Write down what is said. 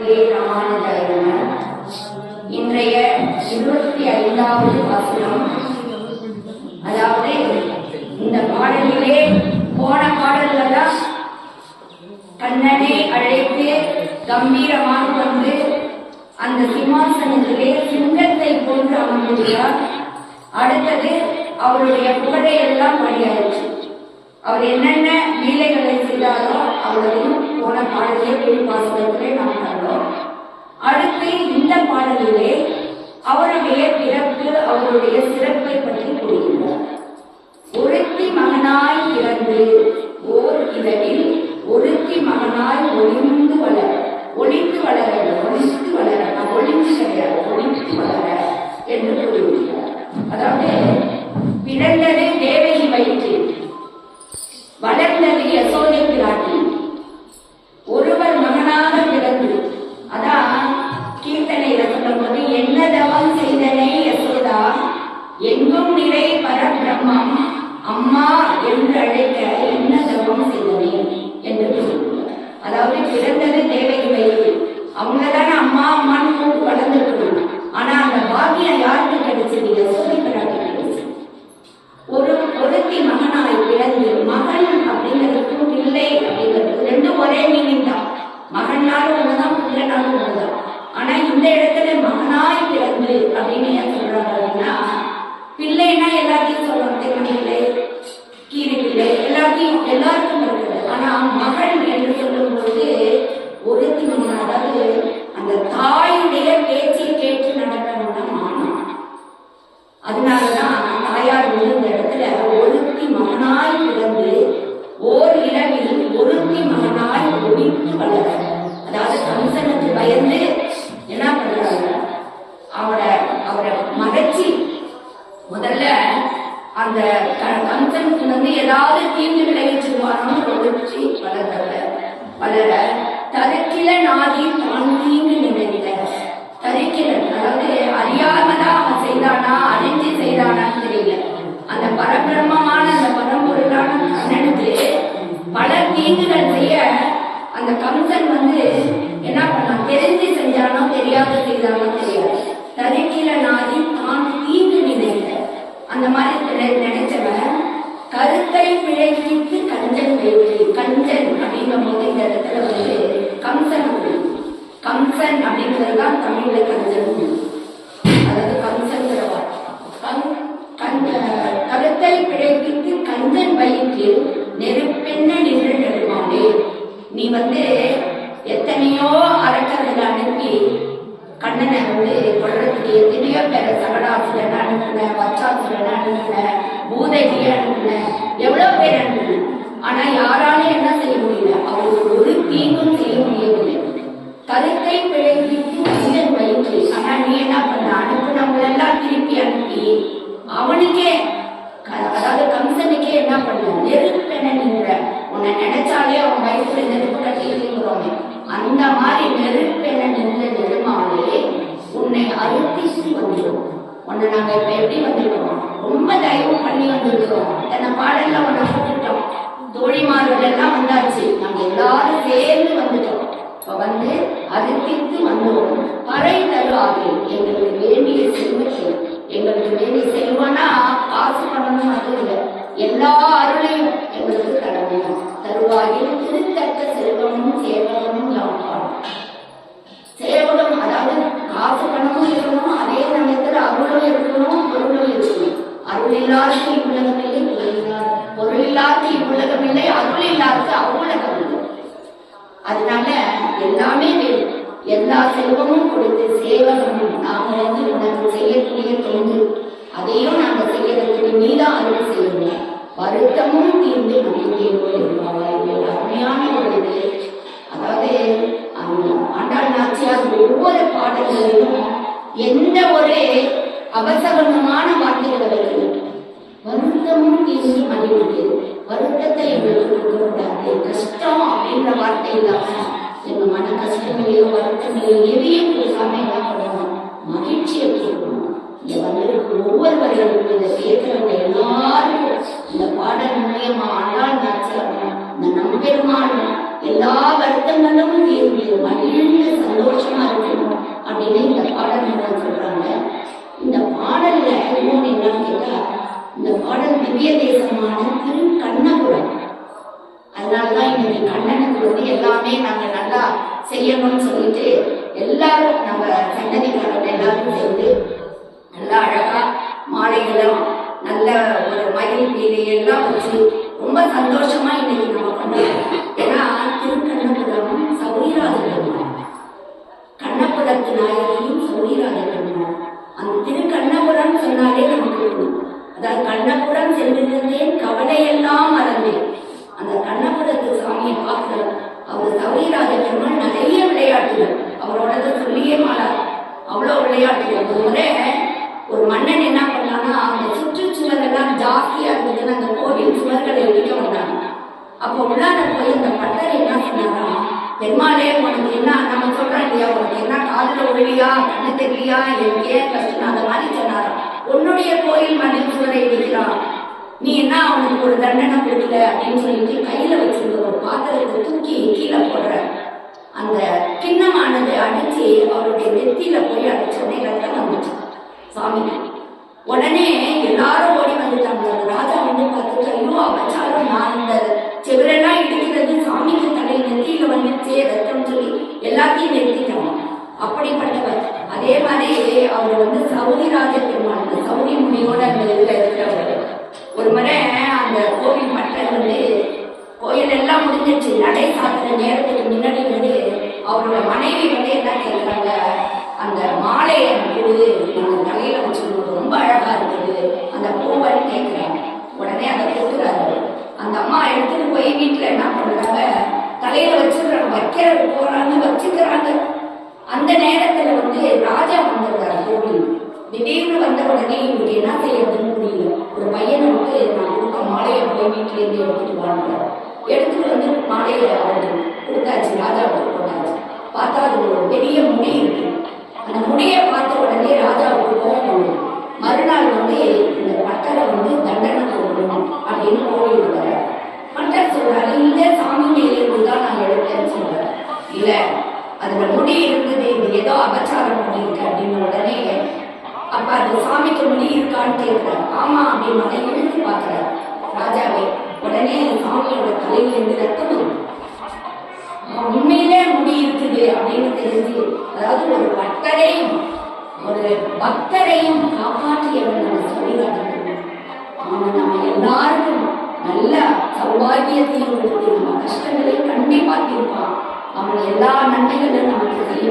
ஸ்ரீமதே ராமானுஜாய நமः. இன்றைய 25வது வசனம், அதாவது இந்த பாடலிலே போன பாடல்கள்லாம் கண்ணனை அழைத்து கம்பீரமாக வந்து அந்த சிம்மாசனத்திலே சிங்கத்தை போன்று அமர்ந்திருக்கிறார். அடுத்தது அவருடைய புகழை எல்லாம் படியாயிற்று. அவர் என்னென்ன லீலைகளை செய்தாரோ அவரையும் போன பாடலே வெளிப்பாசனத்திலே நாம் கண்டோம். அடுத்து இந்த பாடலிலே அவருடைய பிறப்பு, அவருடைய சிறப்பை பற்றி கூறுகிறார். ஒருத்தி மகனாய் பிறந்து ஓர் இரவில் ஒருத்தி மகனாய் ஒளிந்து வளர, ஒளிந்து வளர, ஒளிந்து வளர, ஒளிந்து கிடையாது, ஒளிந்து வளர என்று கூறுகிறார். அதாவது பிறந்தது தேவகி வயிற்றில், வளர்ந்தது யசோதை பிராட்டி. ஒருவர் மகனாக பிறந்து, அதான் கீர்த்தனையில சொல்லும் போது, என்ன தவம் செய்தனை யசோதா, எங்கும் நிறை பரபிரம்மம் அம்மா என்று அழைக்க என்ன தவம் செய்தனை என்று சொல்லுவார். அதாவது பிறந்தது தேவகி வயிற்றில், அவங்கதானே அம்மா அம்மான்னு கூப்பிட்டு வளர்ந்துருக்கணும். ஆனா அந்த பாக்கியம் யாருக்கு கிடைச்சது? யசோதை பிராட்டி கிடைச்சது. ஒருத்தி மகனாய் பிறந்து, மகன் அப்படிங்கிறதுக்கும் பிள்ளை அப்படிங்கிறது ரெண்டும் ஒரே மீனிங் தான். மகனாலும் ஒண்ணுதான், பிள்ளைனாலும் ஒண்ணுதான். ஆனா இந்த இடத்துல மகனாய் பிறந்து அப்படின்னு ஏன் சொல்றாங்க அப்படின்னா, பிள்ளைன்னா எல்லாத்தையும் சொல்லணும், தென்னை பிள்ளை, கீரை பிள்ளை, எல்லாருக்கும் இருக்குது. ஆனா மகன் என்று சொல்லும் போது ஒருத்தி மகன், அதாவது அந்த தாயுடைய பேச்சை கேட்டு நடக்கணும்னா மானம். அதனாலதான் தாயார் வந்து இந்த இடத்துல ஒருத்தி மகனாய் பிறந்து ஓர் இரவில் ஒருத்தி மகனாய் ஒளிந்து வளர, அதாவது கம்சனுக்கு பயந்து என்ன பண்றாங்க, அவரை மறைச்சி முதல்ல அந்த கம்சனுக்கு வந்து ஏதாவது தீங்கு விளைவிச்சிருவானோ ஒளிச்சு வளர தருக்கில நாதி தான் தீங்கு நினைத்த, தரிக்கிறன் அதாவது அறியாமதான் அவன் செய்தானா அறிஞ்சு செய்தானான்னு தெரியல. அந்த பரபிரம்மமான அந்த பரம்பொருளான கண்ணனுக்கு பல தீங்குகள் செய்ய அந்த கம்சன் வந்து என்ன பண்ணான், தெரிஞ்சு செஞ்சானோ தெரியாத செய்தானோ தெரியாது. தரிக்கில நாதி தான் தீங்கு நினைத்த, அந்த மாதிரி நினைச்சவன் கருத்தை பிழைத்து கஞ்சன் வைத்து, கஞ்சன் அப்படிங்கும் போது இந்த இடத்துல வந்து கம்சன் அப்படிங்கிறதுதான் தமிழ்ல கஞ்சன், அதாவது கம்சங்கிறவா. கருத்தை பிழைப்பித்து கஞ்சன் வயிற்றில் நெருப்பென்ன நின்று நெடுமானே. நீ வந்து எத்தனையோ அரக்கர்கள் அனுப்பி கண்ணனை வந்து கொள்றதுக்கு எத்தனையோ பேர, சகடாசுரன் அனுப்புன, வச்சாசுரன் அனுப்புன, பூதகியை அனுப்புன, எவ்வளவு பேர் அனுப்புன. ஆனா யாராலும் என்ன செய்ய முடியல, அவருக்கு ஒரு தீங்கும் செய்ய முடியவில்லை. கருத்தை பிழைப்பித்து கஞ்சன் வயிற்று. ஆனா நீ என்ன பண்ண, அனுப்புனவங்களெல்லாம் திருப்பி அனுப்பி அவனுக்கே, அதாவது கம்சனுக்கே என்ன பண்ண, நெருப்பென நின்ற. உன்னை நினைச்சாலே அவன் வயிற்றுல நெருப்பு கட்டிக்கிறோமே, அந்த மாதிரி நெருப்பென நின்ற நெருமாலே உன்னை அறுத்திட்டு வந்துடும். உன்னை நாங்க இப்ப எப்படி வந்திருக்கிறோம், ரொம்ப தயவு பண்ணி வந்திருக்கிறோம். தன்னை பாடல்ல உன்னை கூப்பிட்டோம், தோழிமார்கள் எல்லாம் வந்தாச்சு, நாங்க எல்லாரும் சேர்ந்து வந்துட்டோம். இப்ப வந்து அறுத்திட்டு வந்தோம். பறை தருவார்கள் எங்களுக்கு வேண்டிய செல்வத்தை, எங்களுக்கு வேண்டிய செல்வனா காசு பண்ணணும் மட்டும் இல்லை, எல்லா அருளையும் எங்களுக்கு தரணும். தருவாயில் திருத்தக்க செல்வமும் சேவகமும் யாப்பாடும். சேவகம் அதாவது காசு பணமும் இருக்கணும், அதே சமயத்துல அருளும் இருக்கணும், பொருளும் இருக்கணும். அருள் இல்லாதது இவ்வுலகமில்லை, பொருள் இல்லாதது இவ்வுலகமில்லை, அருள் இல்லாதது அவ்வுலகம் இல்லை. அதனால எல்லாமே வேணும், எல்லா செல்வமும் கொடுத்து சேவகமும். நாம வந்து உனக்கு செய்யக்கூடிய தொண்டு, அதையும் நாங்க செய்யறதுக்கு நீதான் அருள் செய்யணும். வருத்தமும் தீர்ந்து மகிழ்ச்சியோடு இருப்பாங்க. அருமையான ஒரு இது. அதாவது ஆண்டாள் நாச்சியார் ஒவ்வொரு பாடல்களிலும் எந்த ஒரு அவசகமான வார்த்தைகளை வருகிறது. வருத்தமும் தீர்ந்து மகிழ்ச்சி, வருத்தத்தை எங்களுக்கு கொடுக்கக்கூடாது. கஷ்டம் அப்படின்ற வார்த்தை இல்லாம எங்க மன கஷ்டங்களையோ வருத்தங்களையோ எதையும் கொடுக்காம என்ன பண்ணணும், மகிழ்ச்சியை கொடுக்கணும். இங்க வந்திருக்கு ஒவ்வொருவர்களுக்கும், இதை கேட்கிறவங்க எல்லாருக்கும் இந்த பாடல் மூலியமா ஆண்டாள் நாச்சியார் இந்த நம்பெருமான் எல்லா வருத்தங்களும் தீர்ந்து மகிழ்ந்த சந்தோஷம் செய்யணும்னு சொல்லிட்டு எல்லாரும் நம்ம சன்னதிக்காரங்க எல்லாரும் சேர்ந்து நல்லா அழகா மாலைகளும் நல்ல ஒரு மயில் பீலி எல்லாம் வச்சு ரொம்ப சந்தோஷமா இன்னைக்கு நம்ம பண்ணுறோம். ஏன்னா திருக்கண்ணபுரம் சௌரிராஜ பெருமாள், கண்ணபுரத்து நாயகியும் சௌரிராஜ பெருமாள். அந்த திருக்கண்ணபுரம் சொன்னாலே நமக்கு அதாவது கண்ணபுரம் சென்றிருந்தேன் கவலையெல்லாம் மறந்தேன். அந்த கண்ணபுரத்து சாமியை பார்க்கிற அவர் சௌரிராஜ பெருமாள் நிறைய விளையாட்டுகள் அவரோட சொல்லியே மாறார். அவ்வளோ விளையாட்டுகள். ஒரு முறை ஒரு மன்னன் என்ன பண்ணான்னா அந்த சுற்றுச்சுவர் எல்லாம் ஜாஸ்தியா இருந்ததுன்னு அந்த கோவில் சுவர்களை இடிக்க வந்தாங்க. அப்போ உள்ளார போய் அந்த பட்டர் என்ன சொன்னாரா, பெருமாளே உனக்கு என்ன நம்ம சொல்றோம் இல்லையா, உனக்கு என்ன காதுல ஒழியா கண்ணு தெரியலையா எனக்கே கஷ்டம் அந்த மாதிரி சொன்னாரா. உன்னுடைய கோயில் மதில் சுவரை இடிக்கிறான், நீ என்ன அவனுக்கு ஒரு தண்டனை கொடுக்கல அப்படின்னு சொல்லிட்டு கையில வச்சிருந்த ஒரு பாத்திரத்தை தூக்கி கீழே போடுற. அந்த கிண்ணமானது அடிச்சு அவருடைய நெத்தியில போய் அடிச்சோடனே ரத்தம் வந்துச்சு சாமிக்கு. உடனே எல்லாரும் ஓடி வந்துட்டாங்க. ராஜா வந்து பார்த்துட்டு, ஐயோ அபச்சாரம், நான் இந்த செவரெல்லாம் இடிக்கிறது சாமிக்கு தலை நெத்தியில வந்துச்சே ரத்தம் சொல்லி எல்லாத்தையும் நிறுத்திட்டாங்க. அப்படிப்பட்டவர். அதே மாதிரி அவர் வந்து சௌரிராஜ பெருமாள், சௌரி முடியோட அந்த இதுல இருக்கிறவர். ஒரு முறை அந்த கோவில் மட்டர் வந்து கோயில் எல்லாம் முடிஞ்சிருச்சு, நடை சாத்துற நேரத்துக்கு முன்னாடி வந்து அவரோட மனைவி வந்து என்ன கேட்கிறாங்க, அந்த மாலையை கொடு நம்ம தலையில வச்சுக்கணும், ரொம்ப அழகா இருக்குது அந்த பூவன்னு கேட்கிறாங்க. உடனே அதை கொடுக்குறாரு. அந்த அம்மா எடுத்துட்டு போய் வீட்டுல என்ன பண்றாங்க, தலையில வச்சுக்கிறாங்க, வைக்கிற போறாங்க, வச்சுக்கிறாங்க. அந்த நேரத்துல வந்து ராஜா வந்துடுறாரு கோவில். திடீர்னு வந்த உடனே இவருக்கு என்ன செய்யறதுன்னு புரியல. ஒரு பையனை விட்டு நான் கொடுத்த மாலையை போய் வீட்டுல இருந்து எடுத்துட்டு வாங்க. எடுத்துட்டு வந்து மாலையை கொடுத்தாச்சு, ராஜாவுக்கு போட்டாச்சு. பார்த்தா அது ஒரு பெரிய முடி இருக்கு. அந்த முடியை பார்த்த உடனே ராஜாவுக்கு கோபம் வரும். மறுநாள் வந்து இந்த பட்டரை வந்து தண்டனை கொடுக்கணும் அப்படின்னு கோவில் வர. பட்டர் சொல்றாரு, இந்த சாமி மேலிருந்து தான் நான் எடுத்தேன்னு சொல்றேன். இல்ல அதுல முடி இருந்தது, இது ஏதோ அபச்சாரம் பண்ணிருக்கு அப்படின்னு. உடனே அப்ப அந்த சாமிக்கு முடி இருக்கான்னு கேட்கிறார். ஆமா அப்படின்னு இழுத்து பார்க்கிறார் ராஜாவே. உடனே சாமியோட தலையிலிருந்து ரத்தம் வரும். உண்மையிலே முடி இருக்குது அப்படின்னு தெரிஞ்சு, அதாவது ஒரு பக்தரையும் ஒரு பக்தரையும் காப்பாற்றியவன் நம்ம சௌரிராஜன். அவன் நம்ம எல்லாருக்கும் நல்ல சௌபாகியத்தையும் கொடுத்து நம்ம கஷ்டங்களை கண்டிப்பா தீர்ப்பான். அவன் எல்லா நன்மைகளும் நமக்கு செய்ய